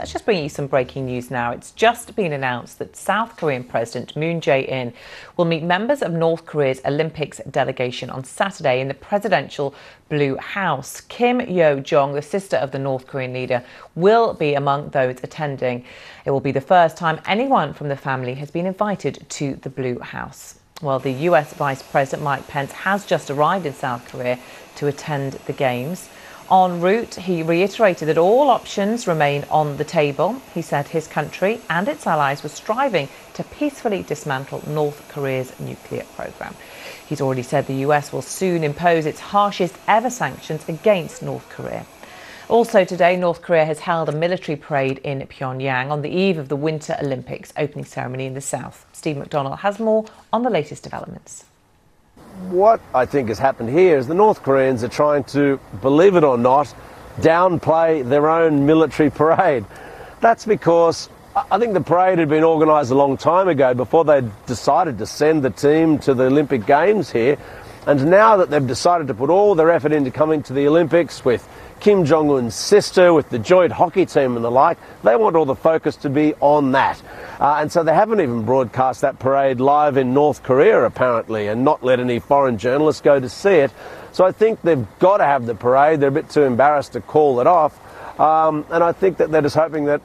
Let's just bring you some breaking news now. It's just been announced that South Korean President Moon Jae-in will meet members of North Korea's Olympics delegation on Saturday in the presidential Blue House. Kim Jong, the sister of the North Korean leader, will be among those attending. It will be the first time anyone from the family has been invited to the Blue House. Well, the US Vice President Mike Pence has just arrived in South Korea to attend the Games. En route, he reiterated that all options remain on the table. He said his country and its allies were striving to peacefully dismantle North Korea's nuclear program. He's already said the US will soon impose its harshest ever sanctions against North Korea. Also today, North Korea has held a military parade in Pyongyang on the eve of the Winter Olympics opening ceremony in the south. Steve McDonald has more on the latest developments. What I think has happened here is the North Koreans are trying to, believe it or not, downplay their own military parade. That's because I think the parade had been organised a long time ago before they decided to send the team to the Olympic Games here. And now that they've decided to put all their effort into coming to the Olympics with Kim Jong-un's sister, with the joint hockey team and the like, they want all the focus to be on that. And so they haven't even broadcast that parade live in North Korea, apparently, and not let any foreign journalists go to see it. So I think they've got to have the parade. They're a bit too embarrassed to call it off. And I think that they're just hoping that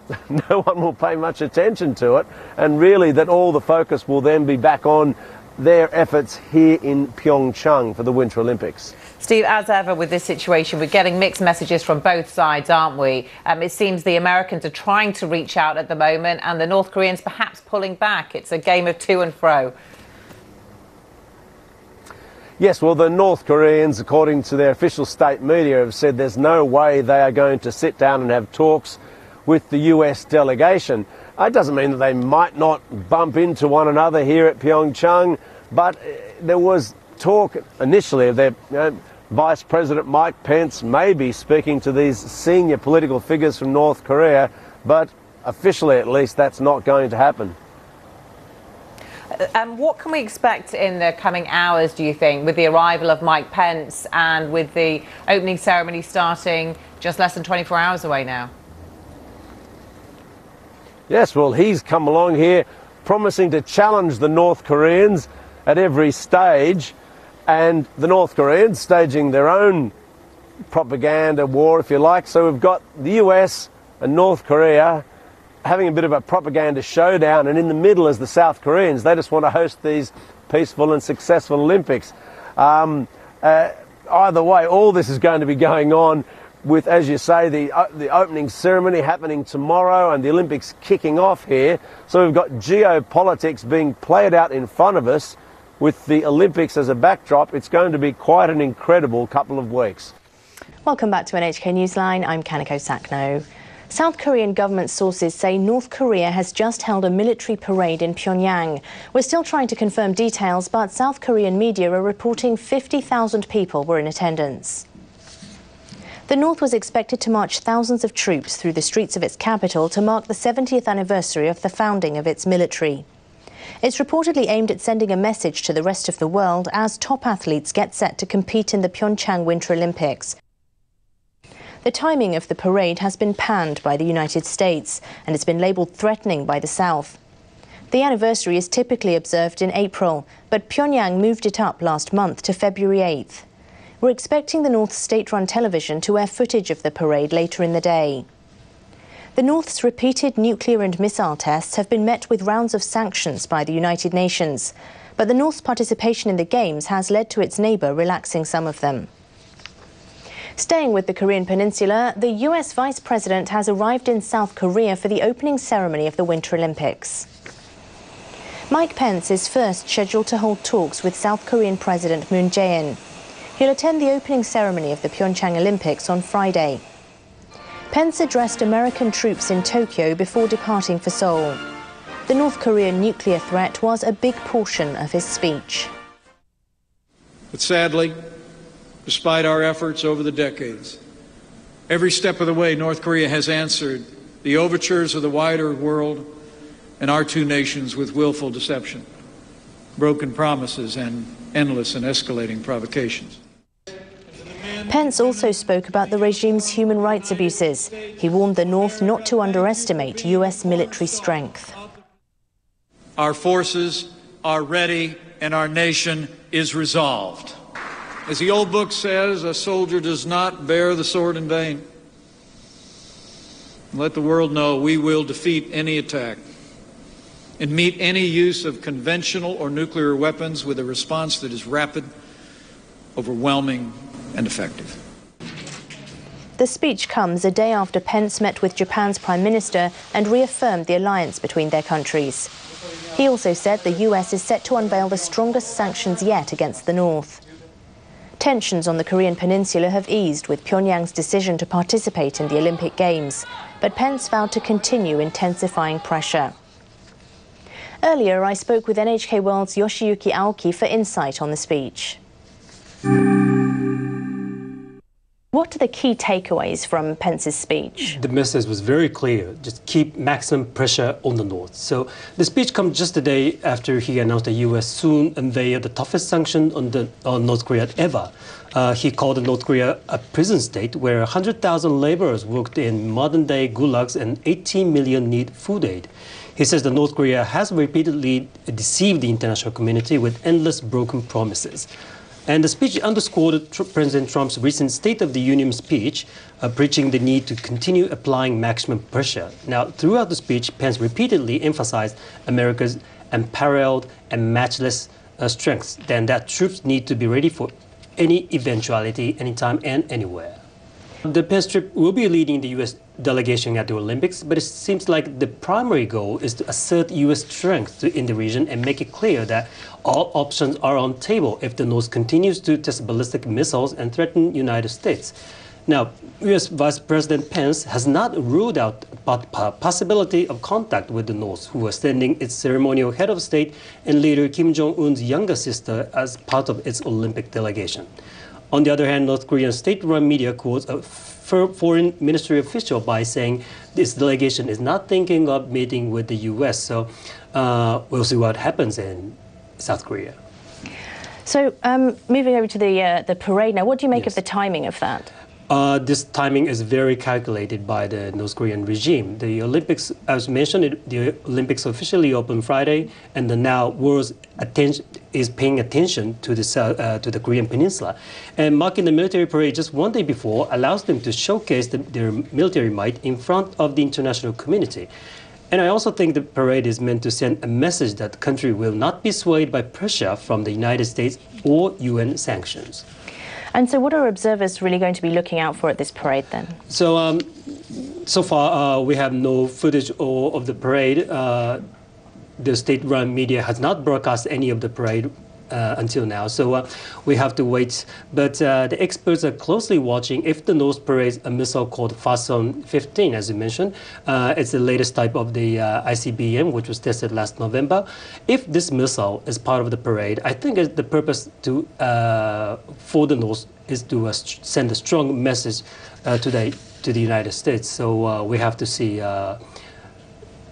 no one will pay much attention to it, and really that all the focus will then be back on their efforts here in Pyeongchang for the Winter Olympics. Steve, as ever with this situation, we're getting mixed messages from both sides, aren't we? It seems the Americans are trying to reach out at the moment and the North Koreans perhaps pulling back. It's a game of to and fro. Yes, well, the North Koreans, according to their official state media, have said there's no way they are going to sit down and have talks with the US delegation. It doesn't mean that they might not bump into one another here at Pyeongchang, but there was talk initially of their Vice President Mike Pence maybe speaking to these senior political figures from North Korea, but officially at least that's not going to happen. What can we expect in the coming hours, do you think, with the arrival of Mike Pence and with the opening ceremony starting just less than 24 hours away now? Yes, well, he's come along here promising to challenge the North Koreans at every stage, and the North Koreans staging their own propaganda war, if you like. So we've got the US and North Korea having a bit of a propaganda showdown, and in the middle is the South Koreans. They just want to host these peaceful and successful Olympics. Either way, all this is going to be going on with, as you say, the opening ceremony happening tomorrow and the Olympics kicking off here. So we've got geopolitics being played out in front of us with the Olympics as a backdrop. It's going to be quite an incredible couple of weeks. Welcome back to NHK Newsline. I'm Kaneko Sakno. South Korean government sources say North Korea has just held a military parade in Pyongyang. We're still trying to confirm details, but South Korean media are reporting 50,000 people were in attendance. The North was expected to march thousands of troops through the streets of its capital to mark the 70th anniversary of the founding of its military. It's reportedly aimed at sending a message to the rest of the world as top athletes get set to compete in the Pyeongchang Winter Olympics. The timing of the parade has been panned by the United States, and it's been labelled threatening by the South. The anniversary is typically observed in April, but Pyongyang moved it up last month to February 8th. We're expecting the North's state-run television to air footage of the parade later in the day. The North's repeated nuclear and missile tests have been met with rounds of sanctions by the United Nations, but the North's participation in the Games has led to its neighbour relaxing some of them. Staying with the Korean Peninsula, the US Vice President has arrived in South Korea for the opening ceremony of the Winter Olympics. Mike Pence is first scheduled to hold talks with South Korean President Moon Jae-in. He'll attend the opening ceremony of the Pyeongchang Olympics on Friday. Pence addressed American troops in Tokyo before departing for Seoul. The North Korean nuclear threat was a big portion of his speech. But sadly, despite our efforts over the decades, every step of the way North Korea has answered the overtures of the wider world and our two nations with willful deception, broken promises, and endless and escalating provocations. Pence also spoke about the regime's human rights abuses. He warned the North not to underestimate US military strength. Our forces are ready and our nation is resolved. As the old book says, a soldier does not bear the sword in vain. Let the world know we will defeat any attack and meet any use of conventional or nuclear weapons with a response that is rapid, overwhelming, and effective. The speech comes a day after Pence met with Japan's Prime Minister and reaffirmed the alliance between their countries. He also said the US is set to unveil the strongest sanctions yet against the North. Tensions on the Korean peninsula have eased with Pyongyang's decision to participate in the Olympic Games, but Pence vowed to continue intensifying pressure. Earlier, I spoke with NHK World's Yoshiyuki Aoki for insight on the speech. What are the key takeaways from Pence's speech? The message was very clear, just keep maximum pressure on the North. So the speech comes just a day after he announced the U.S. soon unveil the toughest sanction on North Korea ever. He called North Korea a prison state where 100,000 laborers worked in modern-day gulags and 18 million need food aid. He says that North Korea has repeatedly deceived the international community with endless broken promises. And the speech underscored President Trump's recent State of the Union speech, preaching the need to continue applying maximum pressure. Now, throughout the speech, Pence repeatedly emphasized America's unparalleled and matchless strengths, and that troops need to be ready for any eventuality, anytime and anywhere. The Pence trip will be leading the U.S. delegation at the Olympics, but it seems like the primary goal is to assert U.S. strength in the region and make it clear that all options are on the table if the North continues to test ballistic missiles and threaten the United States. Now, U.S. Vice President Pence has not ruled out the possibility of contact with the North, who was sending its ceremonial head of state and leader Kim Jong-un's younger sister as part of its Olympic delegation. On the other hand, North Korean state-run media quotes a foreign ministry official by saying this delegation is not thinking of meeting with the U.S. So we'll see what happens in South Korea. So moving over to the parade now, what do you make of the timing of that? This timing is very calculated by the North Korean regime. The Olympics, as mentioned, the Olympics officially opened Friday, and now world's attention is paying attention to the Korean Peninsula. And marking the military parade just one day before allows them to showcase their military might in front of the international community. And I also think the parade is meant to send a message that the country will not be swayed by pressure from the United States or UN sanctions. And so what are observers really going to be looking out for at this parade then? So, so far we have no footage of the parade. The state-run media has not broadcast any of the parade until now, so we have to wait. But the experts are closely watching if the North parades a missile called Fason 15, as you mentioned. It's the latest type of the ICBM, which was tested last November. If this missile is part of the parade, I think the purpose for the North is to send a strong message to the United States. So we have to see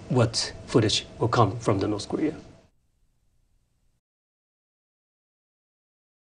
what footage will come from the North Korea.